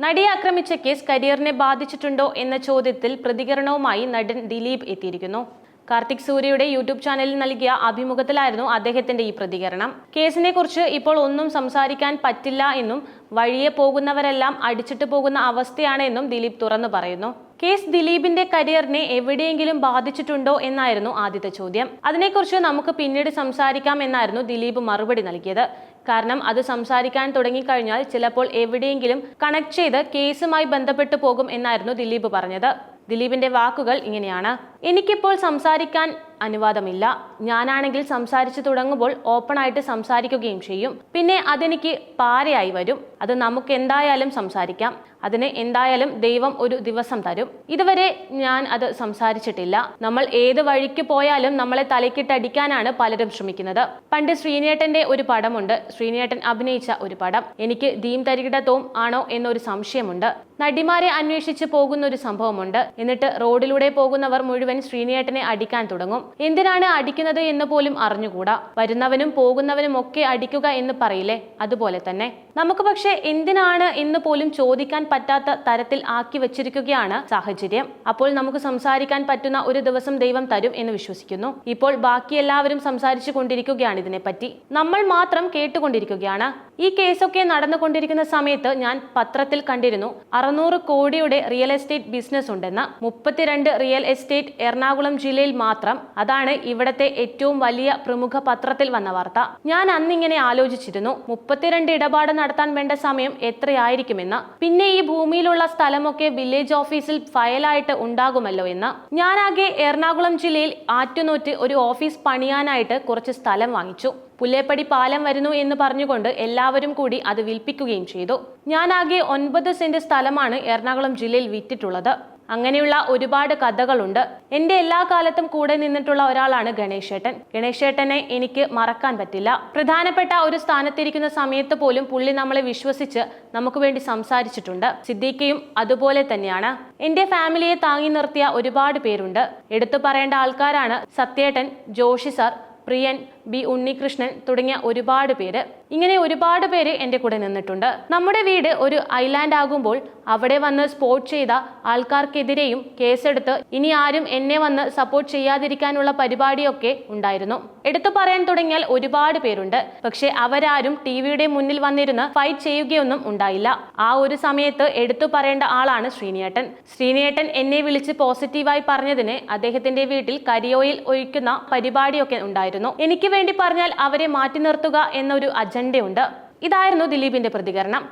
നടിയെ ആക്രമിച്ച കേസ് കരിയറിനെ ബാധിച്ചിട്ടുണ്ടോ എന്ന ചോദ്യത്തിൽ പ്രതികരണവുമായി നടൻ ദിലീപ് എത്തിയിരിക്കുന്നു. കാർത്തിക് സൂര്യയുടെ യൂട്യൂബ് ചാനലിൽ നൽകിയ അഭിമുഖത്തിലായിരുന്നു അദ്ദേഹത്തിന്റെ ഈ പ്രതികരണം. കേസിനെ കുറിച്ച് ഇപ്പോൾ ഒന്നും സംസാരിക്കാൻ പറ്റില്ല എന്നും വഴിയെ പോകുന്നവരെല്ലാം അടിച്ചിട്ട് പോകുന്ന അവസ്ഥയാണ് എന്നും ദിലീപ് തുറന്നു പറയുന്നു. കേസ് ദിലീപിന്റെ കരിയറിനെ എവിടെയെങ്കിലും ബാധിച്ചിട്ടുണ്ടോ എന്നായിരുന്നു ആദ്യത്തെ ചോദ്യം. അതിനെക്കുറിച്ച് നമുക്ക് പിന്നീട് സംസാരിക്കാം എന്നായിരുന്നു ദിലീപ് മറുപടി നൽകിയത്. കാരണം അത് സംസാരിക്കാൻ തുടങ്ങിക്കഴിഞ്ഞാൽ ചിലപ്പോൾ എവിടെയെങ്കിലും കണക്ട് ചെയ്ത് കേസുമായി ബന്ധപ്പെട്ടു പോകും എന്നായിരുന്നു ദിലീപ് പറഞ്ഞത്. ദിലീപിന്റെ വാക്കുകൾ ഇങ്ങനെയാണ്: എനിക്കിപ്പോൾ സംസാരിക്കാൻ അനുവാദമില്ല. ഞാനാണെങ്കിൽ സംസാരിച്ചു തുടങ്ങുമ്പോൾ ഓപ്പൺ ആയിട്ട് സംസാരിക്കുകയും ചെയ്യും. പിന്നെ അതെനിക്ക് പാരയായി വരും. അത് നമുക്ക് എന്തായാലും സംസാരിക്കാം. അതിന് എന്തായാലും ദൈവം ഒരു ദിവസം തരും. ഇതുവരെ ഞാൻ അത് സംസാരിച്ചിട്ടില്ല. നമ്മൾ ഏത് വഴിക്ക് പോയാലും നമ്മളെ തലക്കിട്ടടിക്കാനാണ് പലരും ശ്രമിക്കുന്നത്. പണ്ട് ശ്രീനേട്ടന്റെ ഒരു പടമുണ്ട്, ശ്രീനേട്ടൻ അഭിനയിച്ച ഒരു പടം. എനിക്ക് ധീം തരികിടത്തോം ആണോ എന്നൊരു സംശയമുണ്ട്. നടിമാരെ അന്വേഷിച്ച് പോകുന്ന ഒരു സംഭവമുണ്ട്. എന്നിട്ട് റോഡിലൂടെ പോകുന്നവർ മുഴുവൻ ശ്രീനേട്ടനെ അടിക്കാൻ തുടങ്ങും. എന്തിനാണ് അടിക്കുന്നത് എന്ന് പോലും അറിഞ്ഞുകൂടാ. വരുന്നവനും പോകുന്നവനും ഒക്കെ അടിക്കുക എന്ന് പറയില്ലേ, അതുപോലെ തന്നെ നമുക്ക് പക്ഷെ എന്തിനാണ് എന്ന് പോലും ചോദിക്കാൻ പറ്റാത്ത തരത്തിൽ ആക്കി വെച്ചിരിക്കുകയാണ് സാഹചര്യം. അപ്പോൾ നമുക്ക് സംസാരിക്കാൻ പറ്റുന്ന ഒരു ദിവസം ദൈവം തരും എന്ന് വിശ്വസിക്കുന്നു. ഇപ്പോൾ ബാക്കി എല്ലാവരും സംസാരിച്ചു കൊണ്ടിരിക്കുകയാണ് ഇതിനെപ്പറ്റി. നമ്മൾ മാത്രം കേട്ടുകൊണ്ടിരിക്കുകയാണ്. ഈ കേസൊക്കെ നടന്നുകൊണ്ടിരിക്കുന്ന സമയത്ത് ഞാൻ പത്രത്തിൽ കണ്ടിരുന്നു 600 കോടിയുടെ റിയൽ എസ്റ്റേറ്റ് ബിസിനസ് ഉണ്ടെന്ന്. 32 റിയൽ എസ്റ്റേറ്റ് എറണാകുളം ജില്ലയിൽ മാത്രം. അതാണ് ഇവിടത്തെ ഏറ്റവും വലിയ പ്രമുഖ പത്രത്തിൽ വന്ന വാർത്ത. ഞാൻ അന്നിങ്ങനെ ആലോചിച്ചിരുന്നു, 32 ഇടപാട് നടത്താൻ വേണ്ട സമയം എത്രയായിരിക്കുമെന്ന്. പിന്നെ ഈ ഭൂമിയിലുള്ള സ്ഥലമൊക്കെ വില്ലേജ് ഓഫീസിൽ ഫയലായിട്ട് ഉണ്ടാകുമല്ലോ എന്ന്. ഞാനാകെ എറണാകുളം ജില്ലയിൽ ആറ്റുനോറ്റ് ഒരു ഓഫീസ് പണിയാനായിട്ട് കുറച്ച് സ്ഥലം വാങ്ങിച്ചു. പുല്ലേപ്പടി പാലം വരുന്നു എന്ന് പറഞ്ഞുകൊണ്ട് എല്ലാവരും കൂടി അത് വിൽപ്പിക്കുകയും ചെയ്തു. ഞാനാകെ 9 സെന്റ് സ്ഥലമാണ് എറണാകുളം ജില്ലയിൽ വിറ്റിട്ടുള്ളത്. അങ്ങനെയുള്ള ഒരുപാട് കഥകളുണ്ട്. എന്റെ എല്ലാ കാലത്തും കൂടെ നിന്നിട്ടുള്ള ഒരാളാണ് ഗണേശേട്ടൻ. ഗണേശേട്ടനെ എനിക്ക് മറക്കാൻ പറ്റില്ല. പ്രധാനപ്പെട്ട ഒരു സ്ഥാനത്തിരിക്കുന്ന സമയത്ത് പോലും പുള്ളി നമ്മളെ വിശ്വസിച്ച് നമുക്ക് വേണ്ടി സംസാരിച്ചിട്ടുണ്ട്. സിദ്ദീഖയും അതുപോലെ തന്നെയാണ്. എന്റെ ഫാമിലിയെ താങ്ങി നിർത്തിയ ഒരുപാട് പേരുണ്ട്. എടുത്തു പറയേണ്ട ആൾക്കാരാണ് സത്യേട്ടൻ, ജോഷി സാർ, പ്രിയൻ, ബി ഉണ്ണികൃഷ്ണൻ തുടങ്ങിയ ഒരുപാട് പേര്. ഇങ്ങനെ ഒരുപാട് പേര് എൻ്റെ കൂടെ നിന്നിട്ടുണ്ട്. നമ്മുടെ വീട് ഒരു ഐലാൻഡ് ആകുമ്പോൾ അവിടെ വന്ന് സ്പോർട്ട് ചെയ്ത ആൾക്കാർക്കെതിരെയും കേസെടുത്ത് ഇനി ആരും എന്നെ വന്ന് സപ്പോർട്ട് ചെയ്യാതിരിക്കാനുള്ള പരിപാടിയൊക്കെ ഉണ്ടായിരുന്നു. എടുത്തു പറയാൻ തുടങ്ങിയാൽ ഒരുപാട് പേരുണ്ട്. പക്ഷെ അവരാരും ടിവിയുടെ മുന്നിൽ വന്നിരുന്ന് ഫൈറ്റ് ചെയ്യുകയൊന്നും ഉണ്ടായില്ല. ആ ഒരു സമയത്ത് എടുത്തു പറയേണ്ട ആളാണ് ശ്രീനേട്ടൻ. ശ്രീനേട്ടൻ എന്നെ വിളിച്ച് പോസിറ്റീവായി പറഞ്ഞതിന് അദ്ദേഹത്തിന്റെ വീട്ടിൽ കരിയോയിൽ ഒഴിക്കുന്ന പരിപാടിയൊക്കെ ഉണ്ടായിരുന്നു. എനിക്ക് വേണ്ടി പറഞ്ഞാൽ അവരെ മാറ്റി നിർത്തുക എന്നൊരു അജണ്ടയുണ്ട്. ഇതായിരുന്നു ദിലീപിന്റെ പ്രതികരണം.